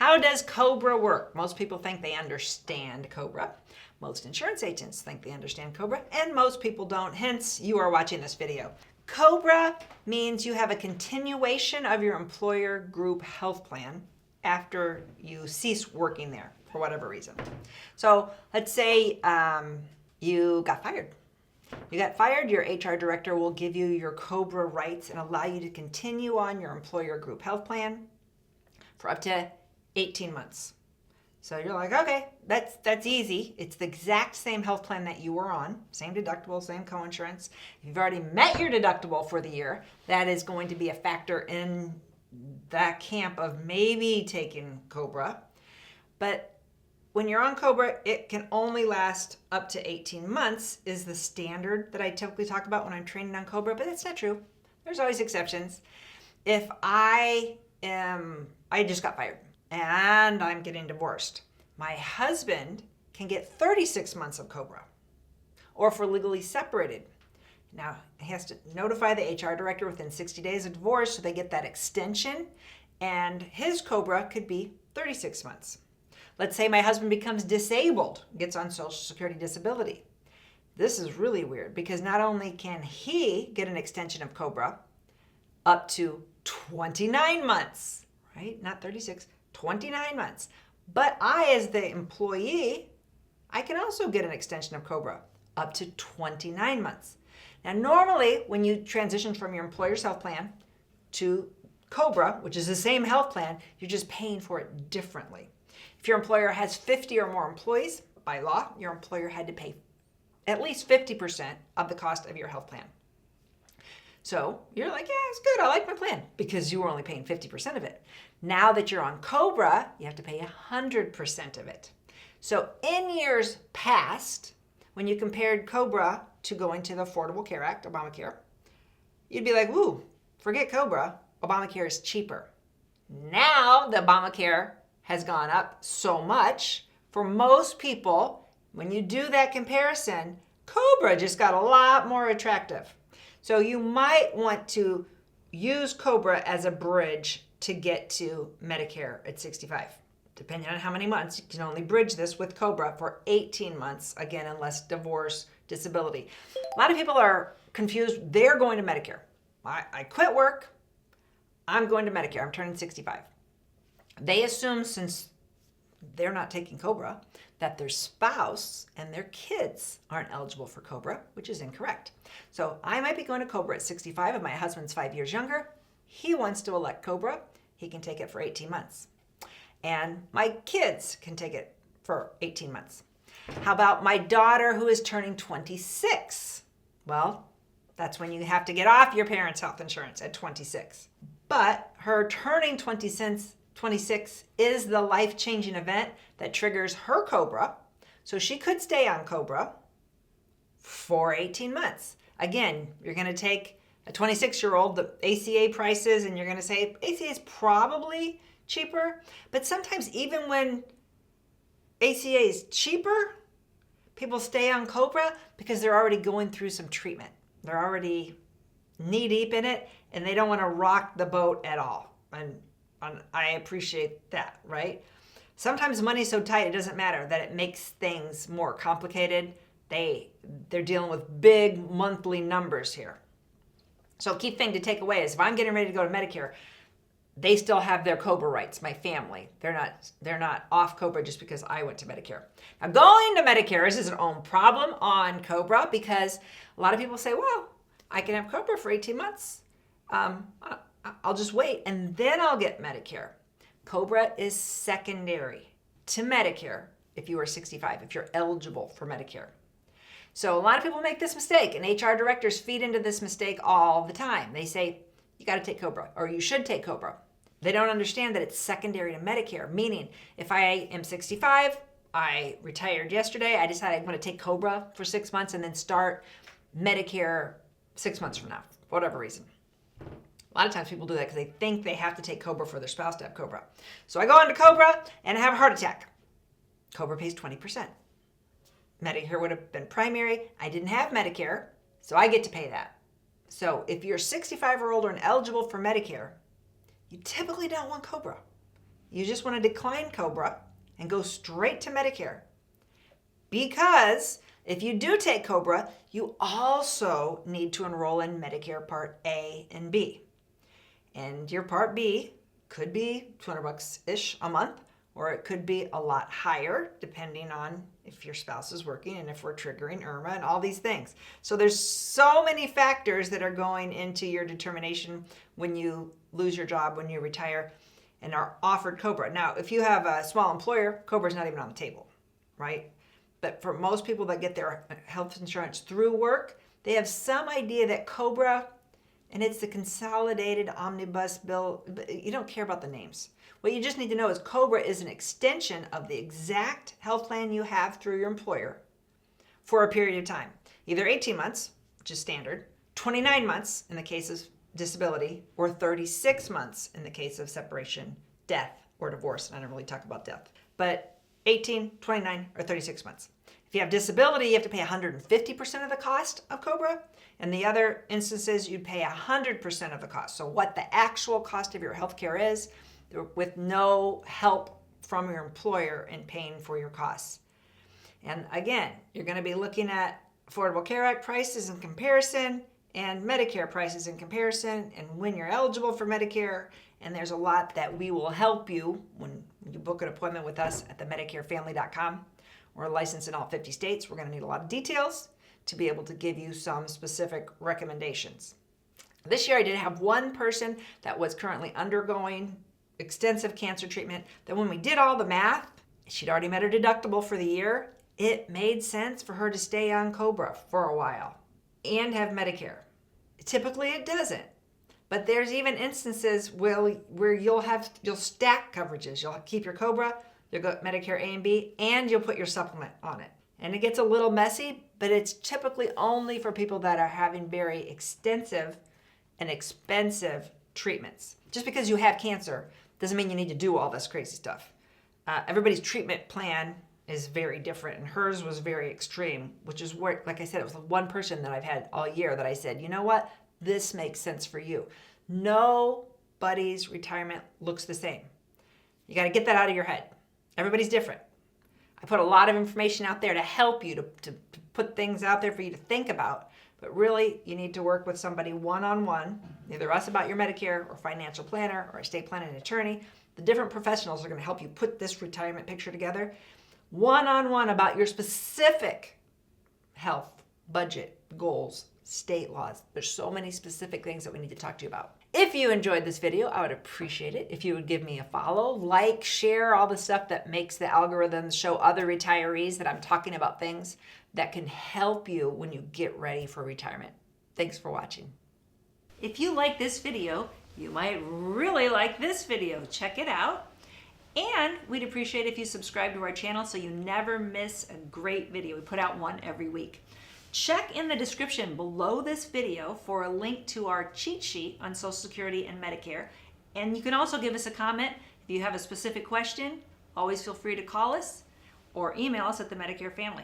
how does COBRA work? Most people think they understand COBRA. Most insurance agents think they understand COBRA, and most people don't, hence you are watching this video. COBRA means you have a continuation of your employer group health plan after you cease working there for whatever reason. So let's say you got fired. You got fired, your HR director will give you your COBRA rights and allow you to continue on your employer group health plan for up to 18 months. So you're like, okay, that's easy. It's the exact same health plan that you were on, same deductible, same coinsurance. If you've already met your deductible for the year, that is going to be a factor in that camp of maybe taking COBRA. But when you're on COBRA, it can only last up to 18 months is the standard that I typically talk about when I'm training on COBRA, but that's not true. There's always exceptions. If I just got fired and I'm getting divorced, my husband can get 36 months of COBRA. Or if we're legally separated. Now, he has to notify the HR director within 60 days of divorce so they get that extension, and his COBRA could be 36 months. Let's say my husband becomes disabled, gets on Social Security disability. This is really weird because not only can he get an extension of COBRA up to 29 months, right? Not 36, 29 months. But I, as the employee, I can also get an extension of COBRA up to 29 months. Now, normally, when you transition from your employer's health plan to COBRA, which is the same health plan, you're just paying for it differently. If your employer has 50 or more employees, by law, your employer had to pay at least 50% of the cost of your health plan. So you're like, yeah, it's good. I like my plan because you were only paying 50% of it. Now that you're on COBRA, you have to pay 100% of it. So in years past, when you compared COBRA to going to the Affordable Care Act, Obamacare, you'd be like, woo, forget COBRA. Obamacare is cheaper. Now the Obamacare has gone up so much. For most people, when you do that comparison, COBRA just got a lot more attractive. So you might want to use COBRA as a bridge to get to Medicare at 65. Depending on how many months, you can only bridge this with COBRA for 18 months, again, unless divorce, disability. A lot of people are confused. They're going to Medicare. I quit work. I'm going to Medicare. I'm turning 65. They assume since they're not taking COBRA that their spouse and their kids aren't eligible for COBRA, which is incorrect. So I might be going to COBRA at 65 if my husband's 5 years younger. He wants to elect COBRA. He can take it for 18 months. And my kids can take it for 18 months. How about my daughter who is turning 26? Well, that's when you have to get off your parents' health insurance at 26. But her turning 26 is the life-changing event that triggers her COBRA. So she could stay on COBRA for 18 months. Again, you're going to take a 26-year-old, the ACA prices, and you're going to say ACA is probably cheaper. But sometimes even when ACA is cheaper, people stay on COBRA because they're already going through some treatment. They're already knee-deep in it, and they don't want to rock the boat at all. And I appreciate that, right? Sometimes money's so tight, it doesn't matter, that it makes things more complicated. They're dealing with big monthly numbers here. So key thing to take away is if I'm getting ready to go to Medicare, they still have their COBRA rights, my family. They're not off COBRA just because I went to Medicare. Now going to Medicare is its own problem on COBRA because a lot of people say, well, I can have COBRA for 18 months. I'll just wait and then I'll get Medicare. COBRA is secondary to Medicare if you are 65, if you're eligible for Medicare. So a lot of people make this mistake, and HR directors feed into this mistake all the time. They say, you got to take COBRA, or you should take COBRA. They don't understand that it's secondary to Medicare, meaning if I am 65, I retired yesterday, I decided I'm going to take COBRA for 6 months and then start Medicare 6 months from now, for whatever reason. A lot of times people do that because they think they have to take COBRA for their spouse to have COBRA. So I go on to COBRA and I have a heart attack. COBRA pays 20%. Medicare would have been primary. I didn't have Medicare, so I get to pay that. So if you're 65 or older and eligible for Medicare, you typically don't want COBRA. you just want to decline COBRA and go straight to Medicare. Because if you do take COBRA, you also need to enroll in Medicare Part A and B. And your Part B could be $200-ish a month, or it could be a lot higher depending on if your spouse is working and if we're triggering IRMA and all these things. So there's so many factors that are going into your determination when you lose your job, when you retire, and are offered COBRA. Now, if you have a small employer, COBRA is not even on the table, right? But for most people that get their health insurance through work, they have some idea that COBRA, and it's the Consolidated Omnibus Bill, you don't care about the names. What you just need to know is COBRA is an extension of the exact health plan you have through your employer for a period of time. Either 18 months, which is standard, 29 months in the case of disability, or 36 months in the case of separation, death, or divorce. And I don't really talk about death. But 18, 29, or 36 months. If you have disability, you have to pay 150% of the cost of COBRA. And the other instances, you'd pay 100% of the cost. So what the actual cost of your health care is, with no help from your employer in paying for your costs. And again, you're going to be looking at Affordable Care Act prices in comparison and Medicare prices in comparison, and when you're eligible for Medicare. And there's a lot that we will help you when you book an appointment with us at themedicarefamily.com. We're licensed in all 50 states. We're going to need a lot of details to be able to give you some specific recommendations. This year I did have one person that was currently undergoing extensive cancer treatment, that when we did all the math, she'd already met her deductible for the year. It made sense for her to stay on COBRA for a while and have Medicare. Typically it doesn't. But there's even instances where you'll stack coverages. You'll keep your COBRA, you'll go Medicare A and B, and you'll put your supplement on it. And it gets a little messy, but it's typically only for people that are having very extensive and expensive treatments. Just because you have cancer doesn't mean you need to do all this crazy stuff. Everybody's treatment plan is very different, and hers was very extreme, which is where, like I said, it was the one person that I've had all year that I said, you know what? This makes sense for you. Nobody's retirement looks the same. You got to get that out of your head. Everybody's different. I put a lot of information out there to help you, to put things out there for you to think about. But really, you need to work with somebody one-on-one, either us about your Medicare or financial planner or estate planning attorney. The different professionals are going to help you put this retirement picture together. One-on-one about your specific health, budget, goals, state laws. There's so many specific things that we need to talk to you about. If you enjoyed this video, I would appreciate it if you would give me a follow, like, share all the stuff that makes the algorithms show other retirees that I'm talking about things that can help you when you get ready for retirement. Thanks for watching. If you like this video, you might really like this video. Check it out. And we'd appreciate if you subscribe to our channel so you never miss a great video. We put out one every week. Check in the description below this video for a link to our cheat sheet on Social Security and Medicare. And you can also give us a comment. If you have a specific question, always feel free to call us or email us at the Medicare Family.